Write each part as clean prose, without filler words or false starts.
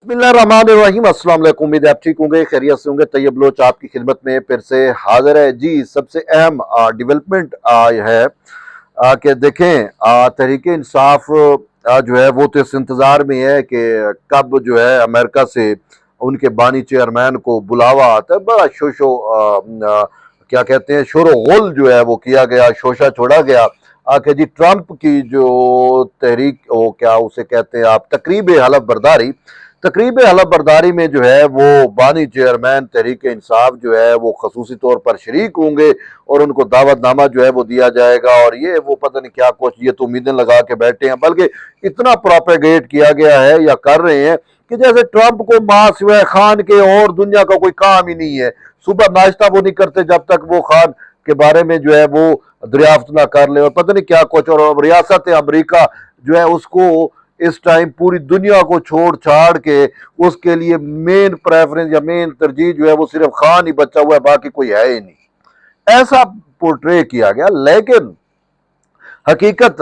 बिस्मिल्लाहिर्रहमानिर्रहीम। अस्सलाम वालेकुम। उम्मीद है आप ठीक होंगे, खैरियत से होंगे। तैयब लोच आपकी खिदमत में फिर से हाजिर है जी। सबसे अहम डेवलपमेंट है कि देखें, तहरीक इंसाफ जो है वो तो इस इंतजार में है कि कब जो है अमेरिका से उनके बानी चेयरमैन को बुलावा आता है। बड़ा शोशो क्या कहते हैं, शोर गुल जो है वो किया गया, शोशा छोड़ा गया कि जी ट्रंप की जो तहरीक, वो क्या उसे कहते हैं आप, तकरीब हलफ बर्दारी, तकरीब हलफ बर्दारी में जो है वो बानी चेयरमैन तहरीक इंसाफ जो है वो खसूसी तौर पर शरीक होंगे और उनको दावतनामा जो है वो दिया जाएगा। और ये वो पता नहीं क्या कुछ, ये तो उम्मीदें लगा के बैठे हैं, बल्कि इतना प्रोपेगेट किया गया है या कर रहे हैं कि जैसे ट्रंप को मां सिवाय खान के और दुनिया का कोई काम ही नहीं है। सुबह नाश्ता वो नहीं करते जब तक वो खान के बारे में जो है वो दरियाफ्त ना कर ले, और पता नहीं क्या कुछ। और रियासत अमरीका जो है उसको इस टाइम पूरी दुनिया को छोड़ छाड़ के उसके लिए मेन प्रेफरेंस या मेन तरजीह जो है वो सिर्फ खान ही बचा हुआ है, बाकी कोई है ही नहीं, ऐसा पोर्ट्रे किया गया। लेकिन हकीकत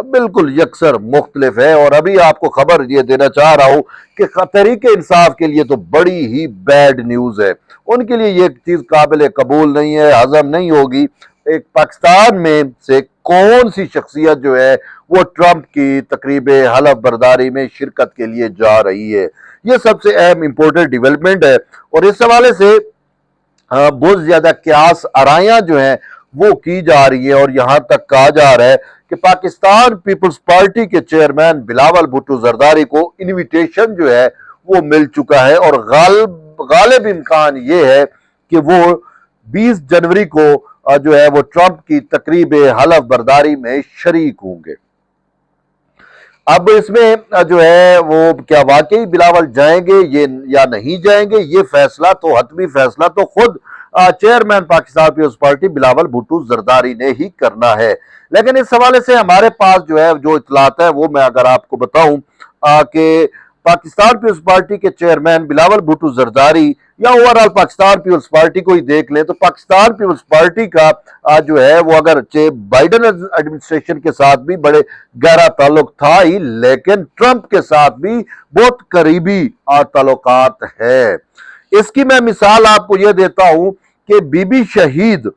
बिल्कुल यकसर मुख्तलिफ है। और अभी आपको खबर ये देना चाह रहा हूं कि तहरीक इंसाफ के लिए तो बड़ी ही बैड न्यूज है। उनके लिए ये चीज काबिल कबूल नहीं है, हजम नहीं होगी। एक पाकिस्तान में से कौन सी शख्सियत जो है वो ट्रंप की तकरीब हलफ बर्दारी में शिरकत के लिए जा रही है, ये सबसे अहम इंपॉर्टेंट डेवलपमेंट है। और इस हवाले से बहुत ज्यादा क्यास आराइयां जो है वो की जा रही है। और यहां तक कहा जा रहा है कि पाकिस्तान पीपल्स पार्टी के चेयरमैन बिलावल भुट्टो जरदारी को इनविटेशन जो है वो मिल चुका है। और गालिब इम्कान ये है कि वो 20 जनवरी को जो है वो ट्रंप की तकरीब हलफ बर्दारी में शरीक होंगे। अब इसमें जो है वो क्या वाकई बिलावल जाएंगे ये या नहीं जाएंगे, ये फैसला तो, हतमी फैसला तो खुद chairman Pakistan Peoples Party Bilawal Bhutto Zardari ने ही करना है। लेकिन इस हवाले से हमारे पास जो है जो इतलात है वो मैं अगर आपको बताऊं कि पाकिस्तान पीपल्स पार्टी के चेयरमैन बिलावल भुट्टो जरदारी या ओवरऑल पाकिस्तान पीपल्स पार्टी को ही देख लें तो पाकिस्तान पीपल्स पार्टी का जो है वो अगर बाइडन एडमिनिस्ट्रेशन के साथ भी बड़े गहरा ताल्लुक था ही, लेकिन ट्रंप के साथ भी बहुत करीबी ताल्लुकात है। इसकी मैं मिसाल आपको यह देता हूं कि बीबी शहीद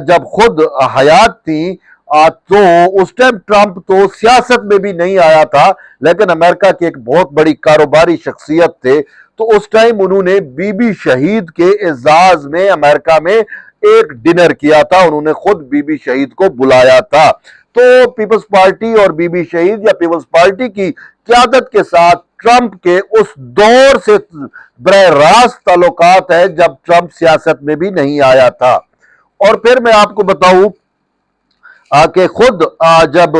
जब खुद हयात थी तो उस टाइम ट्रंप तो सियासत में भी नहीं आया था, लेकिन अमेरिका की एक बहुत बड़ी कारोबारी शख्सियत थे। तो उस टाइम उन्होंने बीबी शहीद के एजाज में अमेरिका में एक डिनर किया था, उन्होंने खुद बीबी शहीद को बुलाया था। तो पीपल्स पार्टी और बीबी शहीद या पीपल्स पार्टी की क़यादत के साथ ट्रंप के उस दौर से बरह रास्त ताल्लुकात है जब ट्रंप सियासत में भी नहीं आया था। और फिर मैं आपको बताऊं कि खुद जब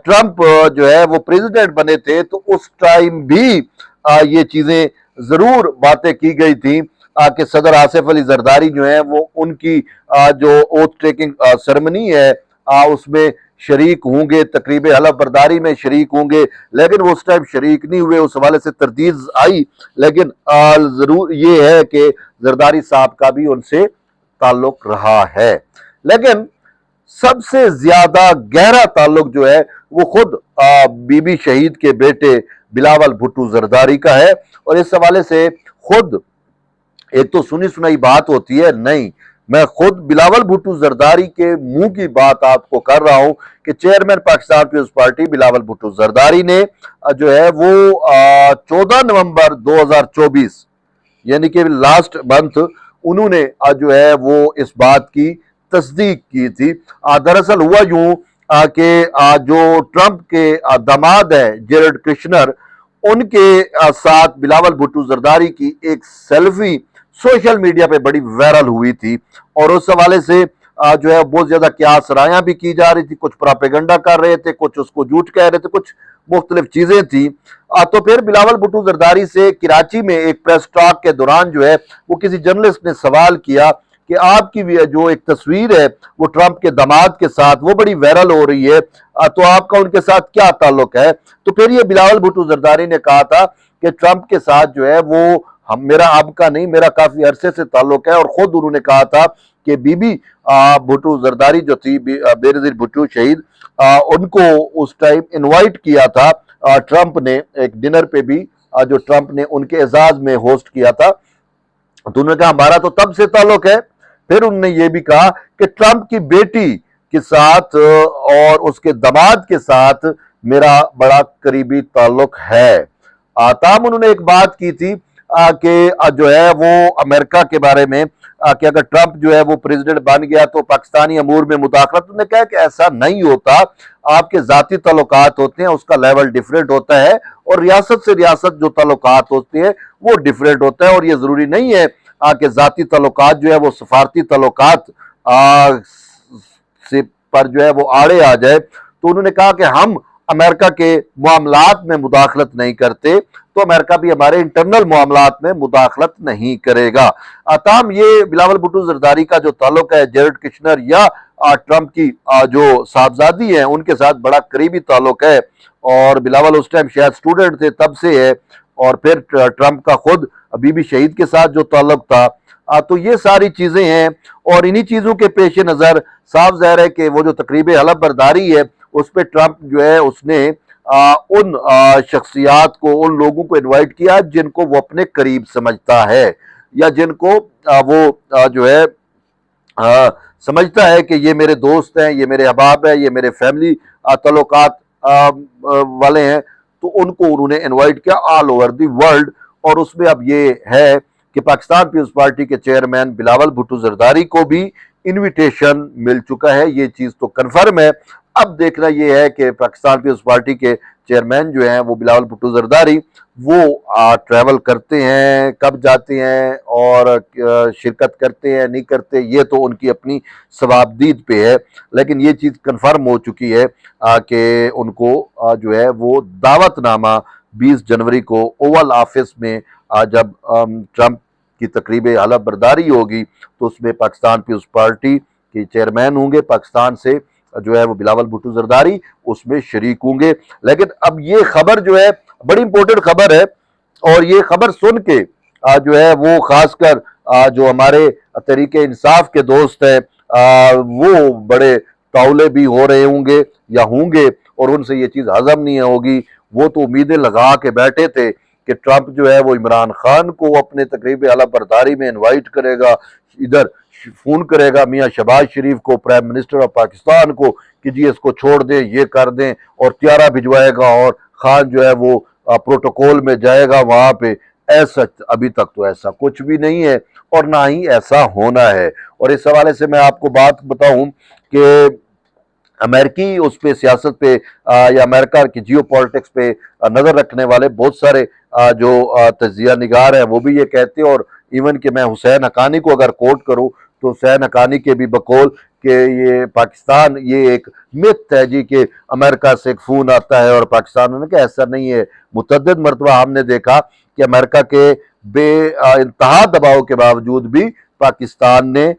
ट्रंप जो है वो प्रेसिडेंट बने थे तो उस टाइम भी ये चीजें जरूर बातें की गई थी कि सदर आसिफ अली जरदारी जो है वो उनकी जो ओथ टेकिंग सेरेमनी है उसमें शरीक होंगे, तकरीब हलफ बर्दारी में शरीक होंगे। लेकिन वो उस टाइम शरीक नहीं हुए, उस हवाले से तरदीद आई। लेकिन जरूर ये है कि जरदारी साहब का भी उनसे ताल्लुक रहा है। लेकिन सबसे ज्यादा गहरा ताल्लुक जो है वो खुद बीबी शहीद के बेटे बिलावल भुट्टो जरदारी का है। और इस हवाले से खुद एक तो सुनी सुनाई बात होती है, नहीं, मैं खुद बिलावल भुट्टो जरदारी के मुंह की बात आपको कर रहा हूं कि chairman Pakistan Peoples Party Bilawal Bhutto Zardari ने जो है वो 14 नवंबर 2024 यानी कि लास्ट मंथ उन्होंने जो है वो इस बात की तस्दीक की थी। दरअसल हुआ यूं कि जो ट्रंप के दामाद है जेरेड कुशनर, उनके साथ बिलावल भुट्टो जरदारी की एक सेल्फी सोशल मीडिया पे बड़ी वायरल हुई थी। और उस हवाले से जो है बहुत ज्यादा क्यास रायां भी की जा रही थी, कुछ प्रोपेगेंडा कर रहे थे, कुछ उसको झूठ कह रहे थे, कुछ मुख्तलिफ चीजें थी। तो फिर बिलावल भुट्टो जरदारी से कराची में एक प्रेस टॉक के दौरान जो है वो किसी जर्नलिस्ट ने सवाल किया कि आपकी जो एक तस्वीर है वो ट्रंप के दामाद के साथ वो बड़ी वायरल हो रही है, तो आपका उनके साथ क्या ताल्लुक है। तो फिर ये बिलावल भुट्टो जरदारी ने कहा था कि ट्रंप के साथ जो है वो मेरा अब का नहीं, मेरा काफी अरसे से ताल्लुक है। और खुद उन्होंने कहा था कि बीबी भुट्टो जरदारी जो थी, बेनजीर भुट्टो शहीद, उनको उस टाइम इनवाइट किया था ट्रंप ने एक डिनर पे भी जो ट्रंप ने उनके एजाज में होस्ट किया था। तो उन्होंने कहा हमारा तो तब से ताल्लुक है। फिर उन्होंने ये भी कहा कि ट्रंप की बेटी के साथ और उसके दामाद के साथ मेरा बड़ा करीबी ताल्लुक है। ताम उन्होंने एक बात की थी कि जो है वो अमेरिका के बारे में कि अगर ट्रंप जो है वो प्रेसिडेंट बन गया तो पाकिस्तानी अमूर में मुदाखलत। उन्होंने कहा कि ऐसा नहीं होता, आपके जाती ताल्लुकात होते हैं, उसका लेवल डिफरेंट होता है, और रियासत से रियासत जो ताल्लुकात होते हैं वो डिफरेंट होता है। और ये जरूरी नहीं है कि जाती ताल्लुकात जो है वो सफारती ताल्लुकात से पर जो है वो आड़े आ जाए। तो उन्होंने कहा कि हम अमेरिका के मामलात में मुदाखलत नहीं करते, तो अमेरिका भी हमारे इंटरनल मामलात में मुदाखलत नहीं करेगा। ताहम ये बिलावल भुट्टो जरदारी का जो ताल्लुक है जेरेड कुशनर या ट्रंप की जो साहबजादी है उनके साथ बड़ा करीबी ताल्लुक है, और बिलावल उस टाइम शायद स्टूडेंट थे तब से है। और फिर ट्रंप का खुद बीबी शहीद के साथ जो ताल्लुक था। तो ये सारी चीजें हैं, और इन्हीं चीजों के पेश नजर साफ जाहिर है कि वो जो तकरीब हलफ बर्दारी है उस पर ट्रंप जो है उसने उन शख्सियात को, उन लोगों को इनवाइट किया जिनको वो अपने करीब समझता है, या जिनको वो जो है समझता है कि ये मेरे दोस्त हैं, ये मेरे अहबाब हैं, ये मेरे फैमिली ताल्लुकात वाले हैं। तो उनको उन्होंने इनवाइट किया ऑल ओवर दी वर्ल्ड। और उसमें अब ये है कि पाकिस्तान पीपल्स पार्टी के चेयरमैन बिलावल भुट्टो जरदारी को भी इनविटेशन मिल चुका है, ये चीज तो कन्फर्म है। अब देखना यह है कि पाकिस्तान पीपल्स पार्टी के चेयरमैन जो हैं वो बिलावल भुट्टो जरदारी वो ट्रैवल करते हैं, कब जाते हैं और शिरकत करते हैं नहीं करते, ये तो उनकी अपनी सवाबदीद पे है। लेकिन ये चीज़ कन्फर्म हो चुकी है कि उनको जो है वो दावतनामा 20 जनवरी को ओवल ऑफिस में जब ट्रंप की तकरीब हलफ बर्दारी होगी तो उसमें पाकिस्तान पीपल्स पार्टी के चेयरमैन होंगे, पाकिस्तान से जो है वो बिलावल भुट्टो जरदारी उसमें शरीक होंगे। लेकिन अब ये खबर जो है बड़ी इंपॉर्टेंट खबर है, और ये खबर सुन के जो है वो खासकर जो हमारे तहरीके इंसाफ के दोस्त हैं वो बड़े ताउले भी हो रहे होंगे या होंगे, और उनसे ये चीज़ हजम नहीं होगी। वो तो उम्मीदें लगा के बैठे थे कि ट्रंप जो है वो इमरान खान को अपने तकरीब हलफ बर्दारी में इन्वाइट करेगा, इधर फोन करेगा मियाँ शहबाज शरीफ को, प्राइम मिनिस्टर ऑफ पाकिस्तान को, कि जी इसको छोड़ दें, ये कर दें, और त्यारा भिजवाएगा और खान जो है वो प्रोटोकॉल में जाएगा वहां पे। ऐसा अभी तक तो ऐसा कुछ भी नहीं है, और ना ही ऐसा होना है। और इस हवाले से मैं आपको बात बताऊं कि अमेरिकी उस पे सियासत पे या अमेरिका की जियो पॉलिटिक्स पे नजर रखने वाले बहुत सारे जो तजिया निगार हैं वो भी ये कहते हैं, और इवन कि मैं हुसैन हकानी को अगर कोट करूं तो हुसैन हकानी के भी बकौल कि ये पाकिस्तान ये एक मिथ है जी कि अमेरिका से एक फ़ोन आता है और पाकिस्तान ने कहा ऐसा नहीं है। मुतअद्दिद मरतबा हमने देखा कि अमेरिका के इंतहा दबाव के बावजूद भी पाकिस्तान ने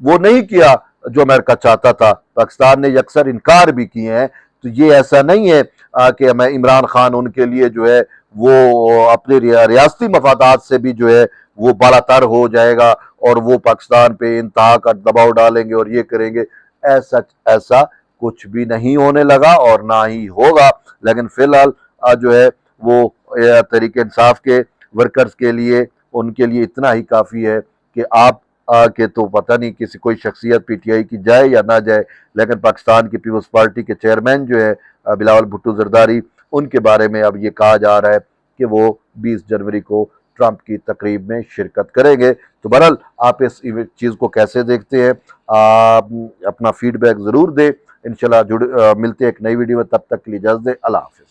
वो नहीं किया जो अमेरिका चाहता था, पाकिस्तान ने अक्सर इनकार भी किए हैं। तो ये ऐसा नहीं है कि हमें इमरान खान उनके लिए जो है वो अपने रियासती मफादात से भी जो है वो बालातर हो जाएगा और वो पाकिस्तान पे इंतहा का दबाव डालेंगे और ये करेंगे। ऐसा कुछ भी नहीं होने लगा और ना ही होगा। लेकिन फिलहाल जो है वो तहरीक इंसाफ के वर्कर्स के लिए उनके लिए इतना ही काफ़ी है कि आप के तो पता नहीं किसी कोई शख्सियत पीटीआई की जाए या ना जाए, लेकिन पाकिस्तान की पीपल्स पार्टी के चेयरमैन जो है बिलावल भुट्टो जरदारी, उनके बारे में अब ये कहा जा रहा है कि वो 20 जनवरी को ट्रंप की तकरीब में शिरकत करेंगे। तो बहरहाल आप इस चीज़ को कैसे देखते हैं, अपना फीडबैक ज़रूर दें। इंशाल्लाह मिलते हैं एक नई वीडियो में, तब तक के लिए इजाज़त दें। अल्लाह हाफ़िज़।